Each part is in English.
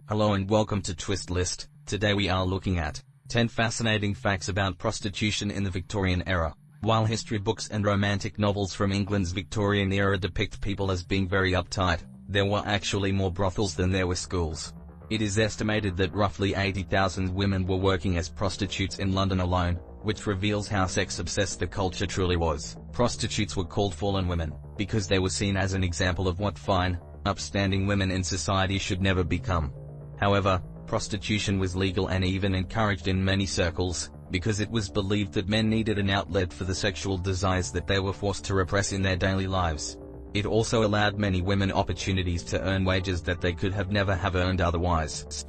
Hello and welcome to Twist List. Today we are looking at 10 fascinating facts about prostitution in the Victorian era. While history books and romantic novels from England's Victorian era depict people as being very uptight, there were actually more brothels than there were schools. It is estimated that roughly 80,000 women were working as prostitutes in London alone, which reveals how sex-obsessed the culture truly was. Prostitutes were called fallen women, because they were seen as an example of what fine, upstanding women in society should never become. However, prostitution was legal and even encouraged in many circles, because it was believed that men needed an outlet for the sexual desires that they were forced to repress in their daily lives. It also allowed many women opportunities to earn wages that they could have never have earned otherwise.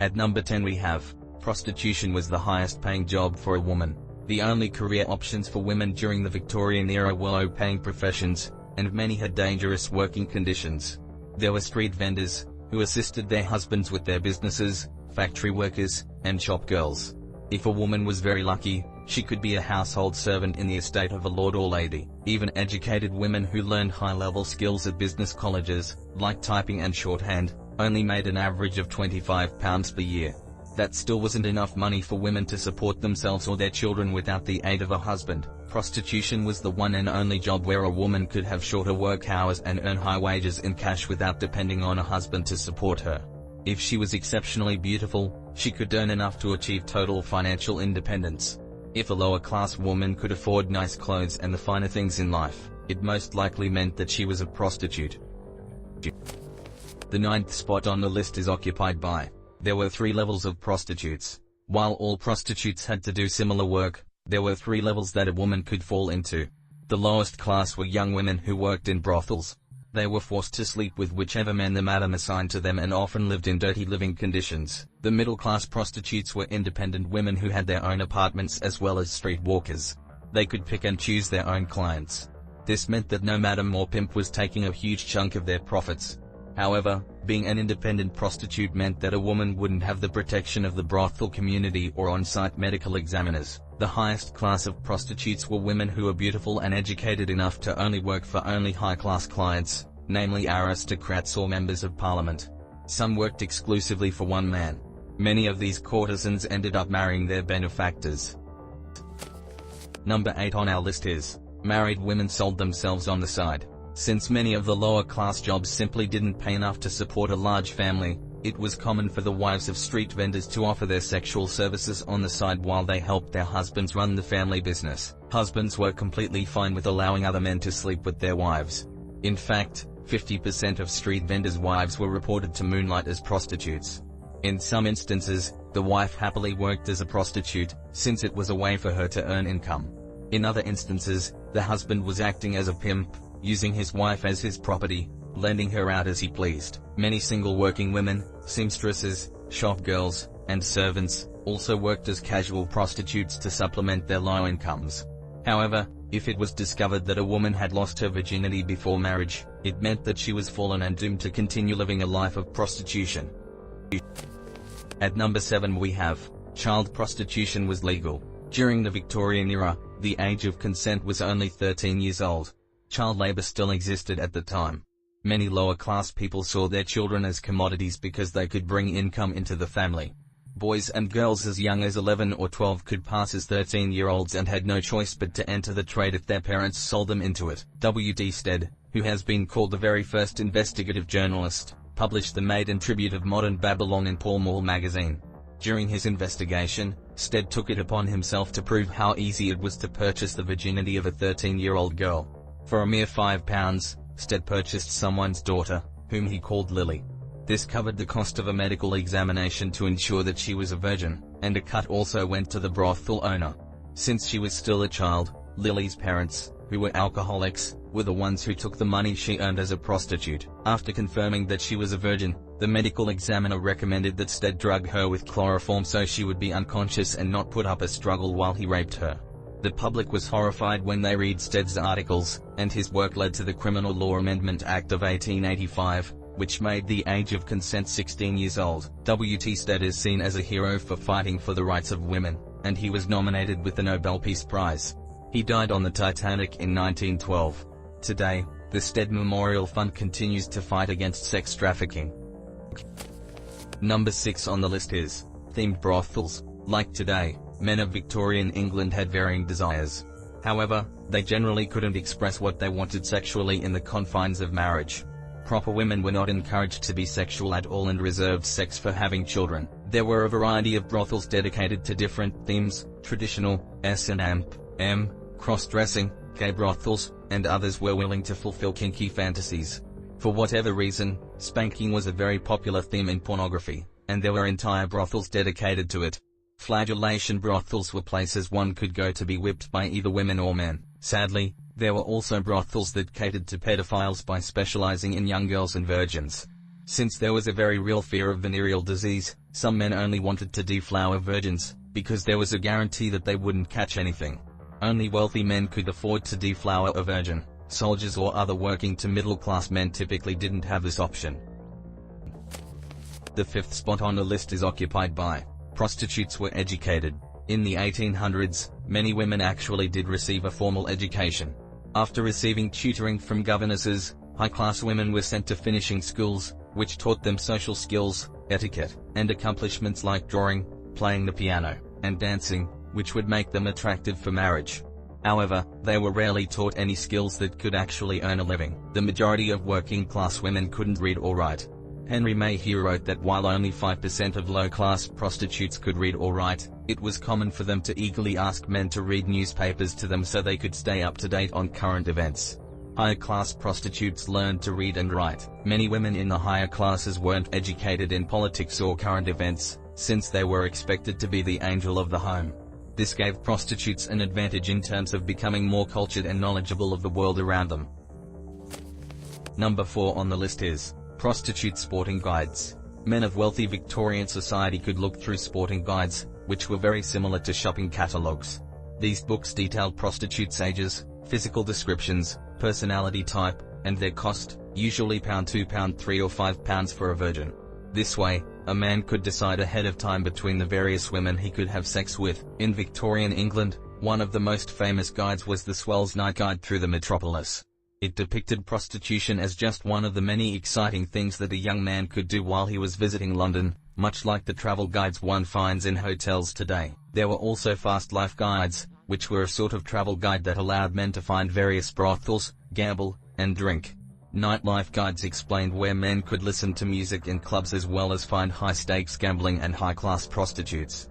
At number 10 we have, prostitution was the highest paying job for a woman. The only career options for women during the Victorian era were low-paying professions, and many had dangerous working conditions. There were street vendors, who assisted their husbands with their businesses, factory workers, and shop girls. If a woman was very lucky, she could be a household servant in the estate of a lord or lady. Even educated women who learned high-level skills at business colleges, like typing and shorthand, only made an average of £25 per year. That still wasn't enough money for women to support themselves or their children without the aid of a husband. Prostitution was the one and only job where a woman could have shorter work hours and earn high wages in cash without depending on a husband to support her. If she was exceptionally beautiful, she could earn enough to achieve total financial independence. If a lower-class woman could afford nice clothes and the finer things in life, it most likely meant that she was a prostitute. The 9th spot on the list is occupied by. There were 3 levels of prostitutes. While all prostitutes had to do similar work, there were 3 levels that a woman could fall into. The lowest class were young women who worked in brothels. They were forced to sleep with whichever man the madam assigned to them and often lived in dirty living conditions. The middle-class prostitutes were independent women who had their own apartments as well as street walkers. They could pick and choose their own clients. This meant that no madam or pimp was taking a huge chunk of their profits. However, being an independent prostitute meant that a woman wouldn't have the protection of the brothel community or on-site medical examiners. The highest class of prostitutes were women who were beautiful and educated enough to only work for only high-class clients, namely aristocrats or members of parliament. Some worked exclusively for one man. Many of these courtesans ended up marrying their benefactors. Number 8 on our list is, married women sold themselves on the side. Since many of the lower-class jobs simply didn't pay enough to support a large family, it was common for the wives of street vendors to offer their sexual services on the side while they helped their husbands run the family business. Husbands were completely fine with allowing other men to sleep with their wives. In fact, 50% of street vendors' wives were reported to moonlight as prostitutes. In some instances, the wife happily worked as a prostitute, since it was a way for her to earn income. In other instances, the husband was acting as a pimp, using his wife as his property, lending her out as he pleased. Many single working women, seamstresses, shop girls, and servants, also worked as casual prostitutes to supplement their low incomes. However, if it was discovered that a woman had lost her virginity before marriage, it meant that she was fallen and doomed to continue living a life of prostitution. At number 7 we have, child prostitution was legal. During the Victorian era, the age of consent was only 13 years old. Child labor still existed at the time. Many lower-class people saw their children as commodities because they could bring income into the family. Boys and girls as young as 11 or 12 could pass as 13-year-olds and had no choice but to enter the trade if their parents sold them into it. W.D. Stead, who has been called the very first investigative journalist, published the maiden tribute of modern Babylon in Pall Mall magazine. During his investigation, Stead took it upon himself to prove how easy it was to purchase the virginity of a 13-year-old girl. For a mere £5, Stead purchased someone's daughter, whom he called Lily. This covered the cost of a medical examination to ensure that she was a virgin, and a cut also went to the brothel owner. Since she was still a child, Lily's parents, who were alcoholics, were the ones who took the money she earned as a prostitute. After confirming that she was a virgin, the medical examiner recommended that Stead drug her with chloroform so she would be unconscious and not put up a struggle while he raped her. The public was horrified when they read Stead's articles, and his work led to the Criminal Law Amendment Act of 1885, which made the age of consent 16 years old. W.T. Stead is seen as a hero for fighting for the rights of women, and he was nominated with the Nobel Peace Prize. He died on the Titanic in 1912. Today, the Stead Memorial Fund continues to fight against sex trafficking. Number 6 on the list is themed brothels. Like today, men of Victorian England had varying desires. However, they generally couldn't express what they wanted sexually in the confines of marriage. Proper women were not encouraged to be sexual at all and reserved sex for having children. There were a variety of brothels dedicated to different themes: traditional, S&M, cross-dressing, gay brothels, and others were willing to fulfill kinky fantasies. For whatever reason, spanking was a very popular theme in pornography, and there were entire brothels dedicated to it. Flagellation brothels were places one could go to be whipped by either women or men. Sadly, there were also brothels that catered to pedophiles by specializing in young girls and virgins. Since there was a very real fear of venereal disease, some men only wanted to deflower virgins, because there was a guarantee that they wouldn't catch anything. Only wealthy men could afford to deflower a virgin. Soldiers or other working to middle-class men typically didn't have this option. The 5th spot on the list is occupied by prostitutes were educated. In the 1800s, many women actually did receive a formal education. After receiving tutoring from governesses, high-class women were sent to finishing schools, which taught them social skills, etiquette, and accomplishments like drawing, playing the piano, and dancing, which would make them attractive for marriage. However, they were rarely taught any skills that could actually earn a living. The majority of working-class women couldn't read or write. Henry Mayhew wrote that while only 5% of low-class prostitutes could read or write, it was common for them to eagerly ask men to read newspapers to them so they could stay up to date on current events. Higher-class prostitutes learned to read and write. Many women in the higher classes weren't educated in politics or current events, since they were expected to be the angel of the home. This gave prostitutes an advantage in terms of becoming more cultured and knowledgeable of the world around them. Number 4 on the list is prostitute sporting guides. Men of wealthy Victorian society could look through sporting guides, which were very similar to shopping catalogues. These books detailed prostitutes' ages, physical descriptions, personality type, and their cost, usually £2, £3 or £5 for a virgin. This way, a man could decide ahead of time between the various women he could have sex with. In Victorian England, one of the most famous guides was the Swell's Night Guide Through the Metropolis. It depicted prostitution as just one of the many exciting things that a young man could do while he was visiting London, much like the travel guides one finds in hotels today. There were also fast life guides, which were a sort of travel guide that allowed men to find various brothels, gamble, and drink. Nightlife guides explained where men could listen to music in clubs as well as find high-stakes gambling and high-class prostitutes.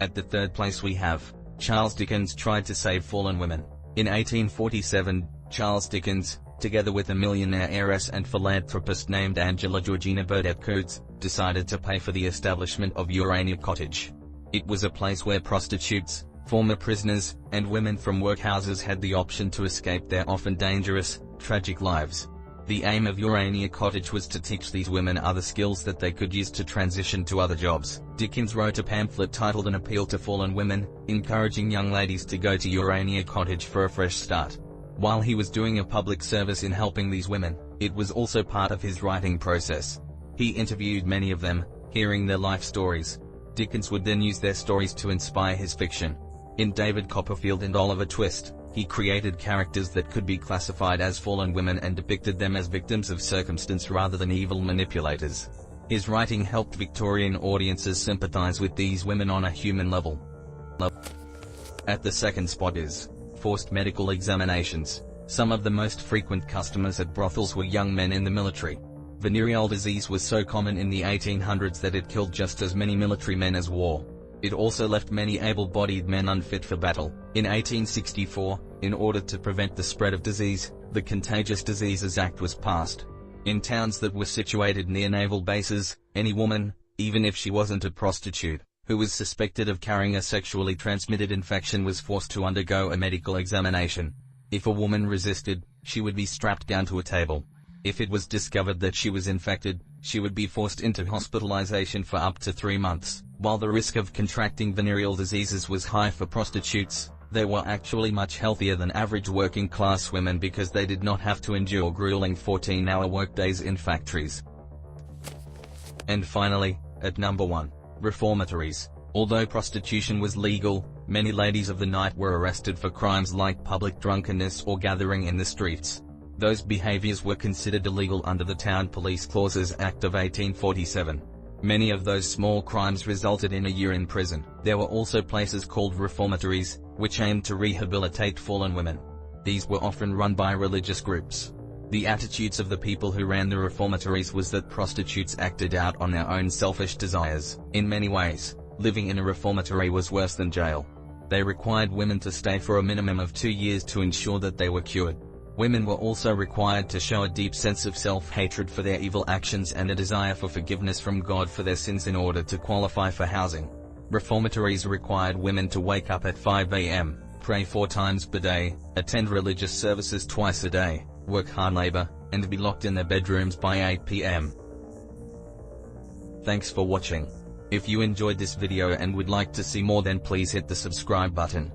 At the 3rd place we have, Charles Dickens tried to save fallen women. In 1847, Charles Dickens, together with a millionaire heiress and philanthropist named Angela Georgina Burdett Coates, decided to pay for the establishment of Urania Cottage. It was a place where prostitutes, former prisoners, and women from workhouses had the option to escape their often dangerous, tragic lives. The aim of Urania Cottage was to teach these women other skills that they could use to transition to other jobs. Dickens wrote a pamphlet titled An Appeal to Fallen Women, encouraging young ladies to go to Urania Cottage for a fresh start. While he was doing a public service in helping these women, it was also part of his writing process. He interviewed many of them, hearing their life stories. Dickens would then use their stories to inspire his fiction. In David Copperfield and Oliver Twist, he created characters that could be classified as fallen women and depicted them as victims of circumstance rather than evil manipulators. His writing helped Victorian audiences sympathize with these women on a human level. At the 2nd spot is forced medical examinations. Some of the most frequent customers at brothels were young men in the military. Venereal disease was so common in the 1800s that it killed just as many military men as war. It also left many able-bodied men unfit for battle. In 1864, in order to prevent the spread of disease, the Contagious Diseases Act was passed. In towns that were situated near naval bases, any woman, even if she wasn't a prostitute, who was suspected of carrying a sexually transmitted infection was forced to undergo a medical examination. If a woman resisted, she would be strapped down to a table. If it was discovered that she was infected, she would be forced into hospitalization for up to 3 months. While the risk of contracting venereal diseases was high for prostitutes, they were actually much healthier than average working-class women because they did not have to endure grueling 14-hour workdays in factories. And finally, at number 1, reformatories. Although prostitution was legal, many ladies of the night were arrested for crimes like public drunkenness or gathering in the streets. Those behaviors were considered illegal under the Town Police Clauses Act of 1847. Many of those small crimes resulted in a year in prison. There were also places called reformatories, which aimed to rehabilitate fallen women. These were often run by religious groups. The attitudes of the people who ran the reformatories was that prostitutes acted out on their own selfish desires. In many ways, living in a reformatory was worse than jail. They required women to stay for a minimum of 2 years to ensure that they were cured. Women were also required to show a deep sense of self-hatred for their evil actions and a desire for forgiveness from God for their sins in order to qualify for housing. Reformatories required women to wake up at 5 a.m., pray 4 times per day, attend religious services twice a day, work hard labor, and be locked in their bedrooms by 8 p.m. Thanks for watching. If you enjoyed this video and would like to see more, then please hit the subscribe button.